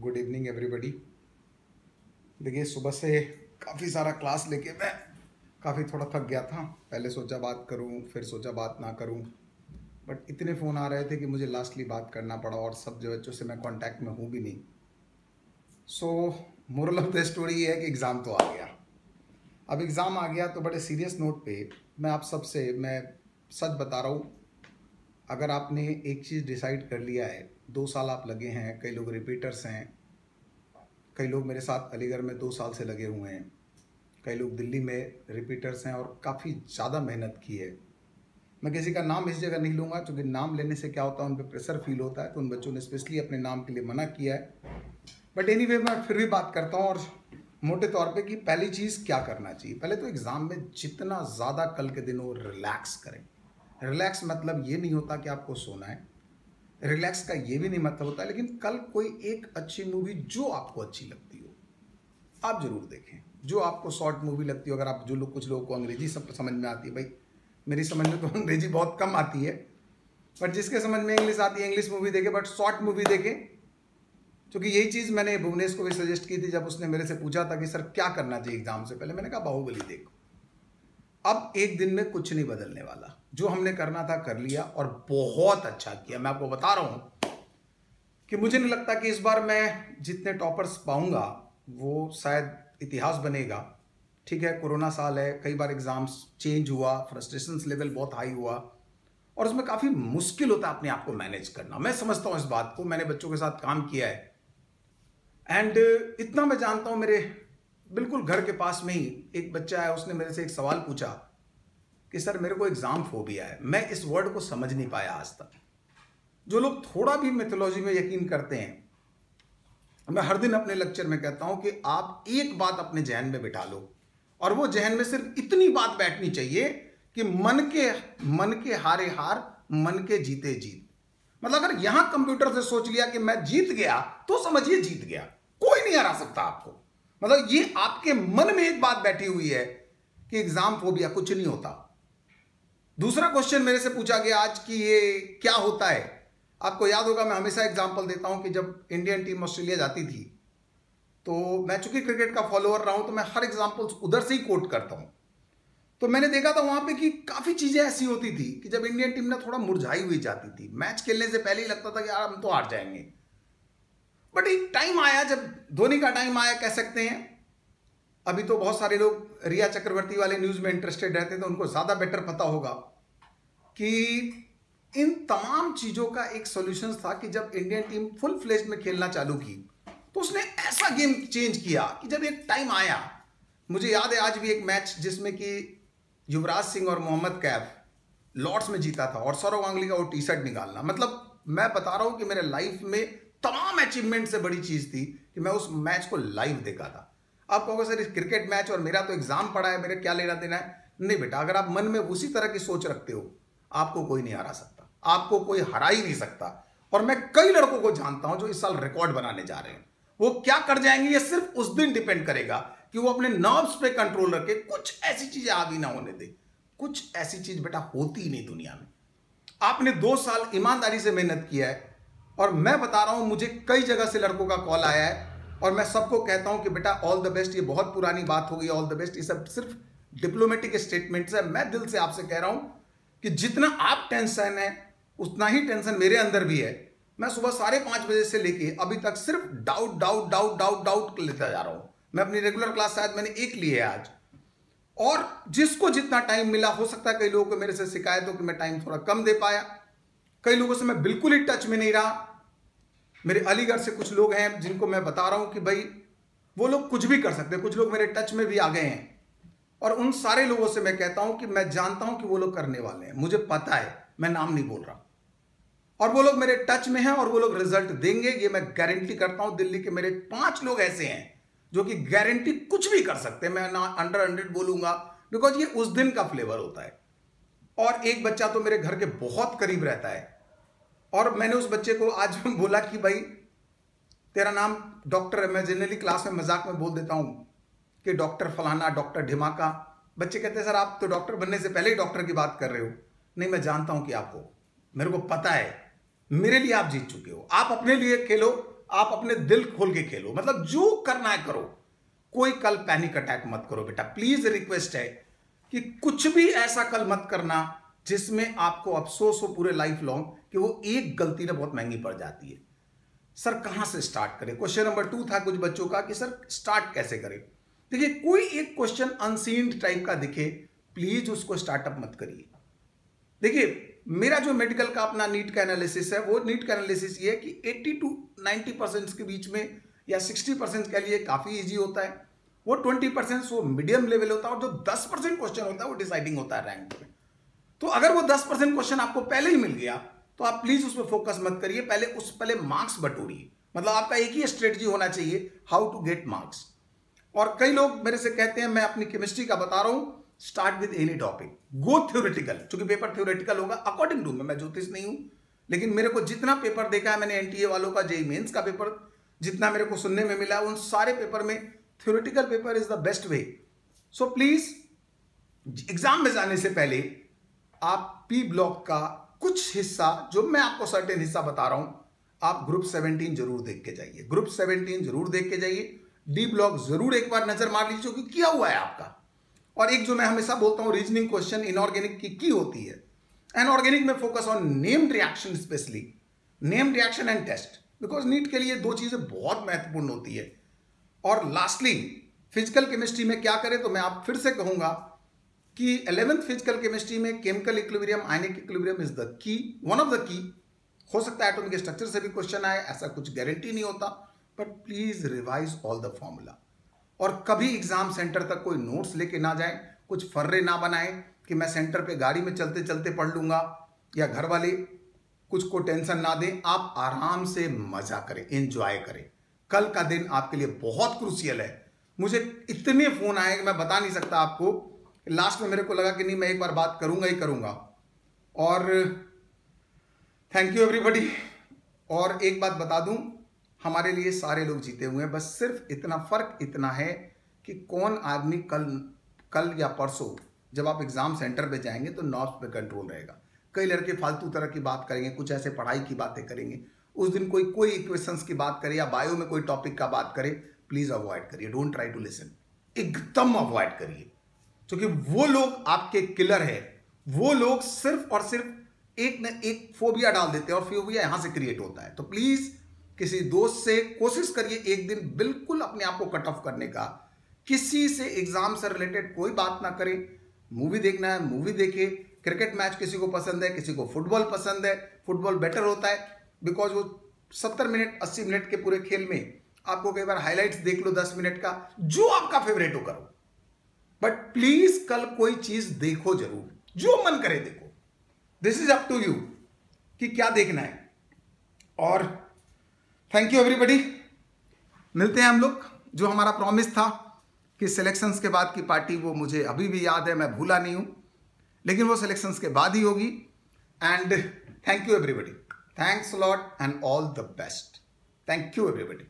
Good evening everybody. देखिए, सुबह से काफ़ी सारा क्लास लेके मैं काफ़ी थोड़ा थक गया था। पहले सोचा बात करूं, फिर सोचा बात ना करूं, बट इतने फ़ोन आ रहे थे कि मुझे लास्टली बात करना पड़ा और सब जो बच्चों से मैं कांटेक्ट में हूं भी नहीं। सो मोरल ऑफ द स्टोरी ये है कि एग्ज़ाम तो आ गया। अब एग्ज़ाम आ गया तो बड़े सीरियस नोट पे मैं आप सबसे मैं सच बता रहा हूँ, अगर आपने एक चीज़ डिसाइड कर लिया है, 2 साल आप लगे हैं, कई लोग रिपीटर्स हैं, कई लोग मेरे साथ अलीगढ़ में 2 साल से लगे हुए हैं, कई लोग दिल्ली में रिपीटर्स हैं और काफ़ी ज़्यादा मेहनत की है। मैं किसी का नाम इस जगह नहीं लूँगा क्योंकि नाम लेने से क्या होता है, उन पर प्रेशर फील होता है, तो उन बच्चों ने स्पेशली अपने नाम के लिए मना किया है। बट एनीवे मैं फिर भी बात करता हूँ और मोटे तौर पे कि पहली चीज़ क्या करना चाहिए। पहले तो एग्ज़ाम में जितना ज़्यादा कल के दिनों रिलैक्स करें। रिलैक्स मतलब ये नहीं होता कि आपको सोना है, रिलैक्स का ये भी नहीं मतलब होता है, लेकिन कल कोई एक अच्छी मूवी जो आपको अच्छी लगती हो आप ज़रूर देखें। जो आपको शॉर्ट मूवी लगती हो, अगर आप जो लोग कुछ लोगों को अंग्रेजी सब समझ में आती है, भाई मेरी समझ में तो अंग्रेजी बहुत कम आती है, बट जिसके समझ में इंग्लिश आती है इंग्लिश मूवी देखे, बट शॉर्ट मूवी देखें। क्योंकि यही चीज़ मैंने भुवनेश को भी सजेस्ट की थी जब उसने मेरे से पूछा था कि सर क्या करना चाहिए एग्जाम से पहले। मैंने कहा बाहुबली देखो। अब एक दिन में कुछ नहीं बदलने वाला, जो हमने करना था कर लिया और बहुत अच्छा किया। मैं आपको बता रहा हूं कि मुझे नहीं लगता कि इस बार मैं जितने टॉपर्स पाऊंगा वो शायद इतिहास बनेगा। ठीक है, कोरोना साल है, कई बार एग्जाम्स चेंज हुआ, फ्रस्ट्रेशन लेवल बहुत हाई हुआ और उसमें काफ़ी मुश्किल होता है अपने आप को मैनेज करना। मैं समझता हूं इस बात को, मैंने बच्चों के साथ काम किया है एंड इतना मैं जानता हूं। मेरे बिल्कुल घर के पास में ही एक बच्चा है, उसने मेरे से एक सवाल पूछा कि सर मेरे को एग्जाम फोबिया है। मैं इस वर्ड को समझ नहीं पाया आज तक। जो लोग थोड़ा भी मिथोलॉजी में यकीन करते हैं, मैं हर दिन अपने लेक्चर में कहता हूं कि आप एक बात अपने जहन में बिठा लो और वो जहन में सिर्फ इतनी बात बैठनी चाहिए कि मन के हारे हार, मन के जीते जीत। मतलब अगर यहां कंप्यूटर से सोच लिया कि मैं जीत गया तो समझिए जीत गया, कोई नहीं हरा सकता आपको। मतलब ये आपके मन में एक बात बैठी हुई है कि एग्जाम फोबिया, कुछ नहीं होता। दूसरा क्वेश्चन मेरे से पूछा गया आज कि ये क्या होता है। आपको याद होगा, मैं हमेशा एग्जांपल देता हूं कि जब इंडियन टीम ऑस्ट्रेलिया जाती थी तो मैं चूंकि क्रिकेट का फॉलोअर रहा हूं तो मैं हर एग्जांपल उधर से ही कोट करता हूं। तो मैंने देखा था वहां पे कि काफी चीजें ऐसी होती थी कि जब इंडियन टीम ना थोड़ा मुरझाई हुई जाती थी, मैच खेलने से पहले ही लगता था कि यार हम तो हार जाएंगे। बट एक टाइम आया, जब धोनी का टाइम आया कह सकते हैं। अभी तो बहुत सारे लोग रिया चक्रवर्ती वाले न्यूज में इंटरेस्टेड रहते थे, उनको ज्यादा बेटर पता होगा कि इन तमाम चीजों का एक सॉल्यूशन था कि जब इंडियन टीम फुल फ्लेज में खेलना चालू की तो उसने ऐसा गेम चेंज किया कि जब एक टाइम आया, मुझे याद है आज भी एक मैच जिसमें कि युवराज सिंह और मोहम्मद कैफ लॉर्ड्स में जीता था और सौरव गांगुली का वो टी शर्ट निकालना, मतलब मैं बता रहा हूं कि मेरे लाइफ में तमाम अचीवमेंट से बड़ी चीज थी कि मैं उस मैच को लाइव देखा था। आप कहोगे सर क्रिकेट मैच और मेरा तो एग्जाम पड़ा है, मेरे क्या लेना देना है। नहीं बेटा, अगर आप मन में उसी तरह की सोच रखते हो आपको कोई नहीं हरा सकता, आपको कोई हरा ही नहीं सकता। और मैं कई लड़कों को जानता हूं जो इस साल रिकॉर्ड बनाने जा रहे हैं। वो क्या कर जाएंगे ये सिर्फ उस दिन डिपेंड करेगा कि वो अपने नर्व्स पे कंट्रोल रखे, कुछ ऐसी चीजें हावी ना होने दे। कुछ ऐसी चीज बेटा होती ही नहीं दुनिया में। आपने 2 साल ईमानदारी से मेहनत किया है और मैं बता रहा हूं, मुझे कई जगह से लड़कों का कॉल आया है और मैं सबको कहता हूं कि बेटा ऑल द बेस्ट। ये बहुत पुरानी बात हो गई, ऑल द बेस्ट ये सब सिर्फ डिप्लोमेटिक स्टेटमेंट्स है। मैं दिल से आपसे कह रहा हूं कि जितना आप टेंशन है उतना ही टेंशन मेरे अंदर भी है। मैं सुबह 5:30 बजे से लेके अभी तक सिर्फ doubt doubt doubt doubt doubt लेता जा रहा हूं। मैं अपनी रेगुलर क्लास शायद मैंने एक ली है आज, और जिसको जितना टाइम मिला, हो सकता है कई लोगों को मेरे से शिकायत हो कि मैं टाइम थोड़ा कम दे पाया, कई लोगों से मैं बिल्कुल ही टच में नहीं रहा। मेरे अलीगढ़ से कुछ लोग हैं जिनको मैं बता रहा हूं कि भाई वो लोग कुछ भी कर सकते हैं, कुछ लोग मेरे टच में भी आ गए हैं और उन सारे लोगों से मैं कहता हूं कि मैं जानता हूं कि वो लोग करने वाले हैं, मुझे पता है, मैं नाम नहीं बोल रहा। और वो लोग मेरे टच में हैं और वो लोग रिजल्ट देंगे, ये मैं गारंटी करता हूं। दिल्ली के मेरे 5 लोग ऐसे हैं जो कि गारंटी कुछ भी कर सकते हैं, मैं ना अंडर 100 बोलूंगा, बिकॉज ये उस दिन का फ्लेवर होता है। और एक बच्चा तो मेरे घर के बहुत करीब रहता है और मैंने उस बच्चे को आज बोला कि भाई तेरा नाम डॉक्टर है। मैं जनरली क्लास में मजाक में बोल देता हूं कि डॉक्टर फलाना, डॉक्टर ढिमाका। बच्चे कहते हैं सर आप तो डॉक्टर बनने से पहले ही डॉक्टर की बात कर रहे हो। नहीं, मैं जानता हूं कि आप हो, मेरे को पता है, मेरे लिए आप जीत चुके हो। आप अपने लिए खेलो, आप अपने दिल खोल के खेलो, मतलब जो करना है करो, कोई कल पैनिक अटैक मत करो बेटा। प्लीज रिक्वेस्ट है कि कुछ भी ऐसा कल मत करना जिसमें आपको अफसोस हो पूरे लाइफ लॉन्ग कि वो एक गलती ना बहुत महंगी पड़ जाती है। सर कहां से स्टार्ट करें? क्वेश्चन नंबर 2 था कुछ बच्चों का कि सर स्टार्ट कैसे करें। देखिए, कोई एक क्वेश्चन अनसीन टाइप का दिखे, प्लीज उसको स्टार्टअप मत करिए। देखिए, मेरा जो मेडिकल का अपना नीट का एनालिसिस है, वो नीट का एनालिसिस ये है कि 80 to 90% के बीच में या 60% के लिए काफी इजी होता है, वो 20% वो मीडियम लेवल होता है, और जो 10% क्वेश्चन होता है वो डिसाइडिंग होता है रैंक में। तो अगर वो 10% क्वेश्चन आपको पहले ही मिल गया तो आप प्लीज उस पर फोकस मत करिए, पहले मार्क्स बटोरिए। मतलब आपका एक ही स्ट्रेटजी होना चाहिए, हाउ टू गेट मार्क्स। और कई लोग मेरे से कहते हैं, मैं अपनी केमिस्ट्री का बता रहा हूं, start with any topic, go theoretical. क्योंकि पेपर थ्योरेटिकल होगा अकॉर्डिंग टू मैं ज्योतिष नहीं हूं, लेकिन मेरे को जितना पेपर देखा है मैंने एनटीए वालों का, जेईई मेंस का पेपर जितना मेरे को सुनने में मिला, उन सारे पेपर में theoretical paper is the best way. So please exam में जाने से पहले आप पी ब्लॉक का कुछ हिस्सा, जो मैं आपको सर्टेन हिस्सा बता रहा हूं, आप ग्रुप 17 जरूर देख के जाइए, ग्रुप 17 जरूर देख के जाइए। डी ब्लॉक जरूर एक बार नजर मार लीजिए कि क्या हुआ है आपका। और एक जो मैं हमेशा बोलता हूं, रीजनिंग क्वेश्चन इनऑर्गेनिक की होती है। इनऑर्गेनिक में focus on named reaction, specially named reaction and test, because NEET के लिए दो चीजें बहुत महत्वपूर्ण होती है। और लास्टली फिजिकल केमिस्ट्री में क्या करें, तो मैं आप फिर से कहूंगा कि 11th फिजिकल केमिस्ट्री में chemical equilibrium, ionic equilibrium is the key, one of the key. हो सकता है एटॉमिक स्ट्रक्चर से भी क्वेश्चन आए, ऐसा कुछ गारंटी नहीं होता, but please revise all the formula. और कभी एग्जाम सेंटर तक कोई नोट्स लेके ना जाए, कुछ फर्रे ना बनाए कि मैं सेंटर पे गाड़ी में चलते चलते पढ़ लूंगा, या घर वाले कुछ को टेंशन ना दें। आप आराम से मजा करें, एंजॉय करें। कल का दिन आपके लिए बहुत क्रूशियल है। मुझे इतने फोन आए कि मैं बता नहीं सकता आपको। लास्ट में मेरे को लगा कि नहीं, मैं एक बार बात करूंगा ही करूंगा। और थैंक यू एवरीबॉडी। और एक बात बता दूं, हमारे लिए सारे लोग जीते हुए हैं, बस सिर्फ इतना फर्क इतना है कि कौन आदमी कल या परसों जब आप एग्जाम सेंटर पे जाएंगे तो नॉब्स पे कंट्रोल रहेगा। कई लड़के फालतू तरह की बात करेंगे, कुछ ऐसे पढ़ाई की बातें करेंगे, उस दिन कोई इक्वेशंस की बात करे या बायो में कोई टॉपिक का बात करे, प्लीज अवॉइड करिए, डोंट ट्राई टू लिसन, एकदम अवॉइड करिए। क्योंकि वो लोग आपके किलर है, वो लोग सिर्फ और सिर्फ एक न एक फोबिया डाल देते हैं, और फोबिया यहां से क्रिएट होता है। तो प्लीज किसी दोस्त से कोशिश करिए एक दिन बिल्कुल अपने आप को कट ऑफ करने का, किसी से एग्जाम से रिलेटेड कोई बात ना करें। मूवी देखना है मूवी देखे, क्रिकेट मैच किसी को पसंद है, किसी को फुटबॉल पसंद है, फुटबॉल बेटर होता है बिकॉज वो 70 मिनट 80 मिनट के पूरे खेल में आपको कई बार हाईलाइट्स देख लो 10 मिनट का, जो आपका फेवरेट हो करो। बट प्लीज कल कोई चीज देखो जरूर, जो मन करे देखो, this is up to you कि क्या देखना है। और थैंक यू एवरीबॉडी। मिलते हैं हम लोग, जो हमारा प्रॉमिस था कि सिलेक्शंस के बाद की पार्टी, वो मुझे अभी भी याद है, मैं भूला नहीं हूं, लेकिन वो सिलेक्शंस के बाद ही होगी। And thank you everybody, thanks a lot and all the best. Thank you everybody.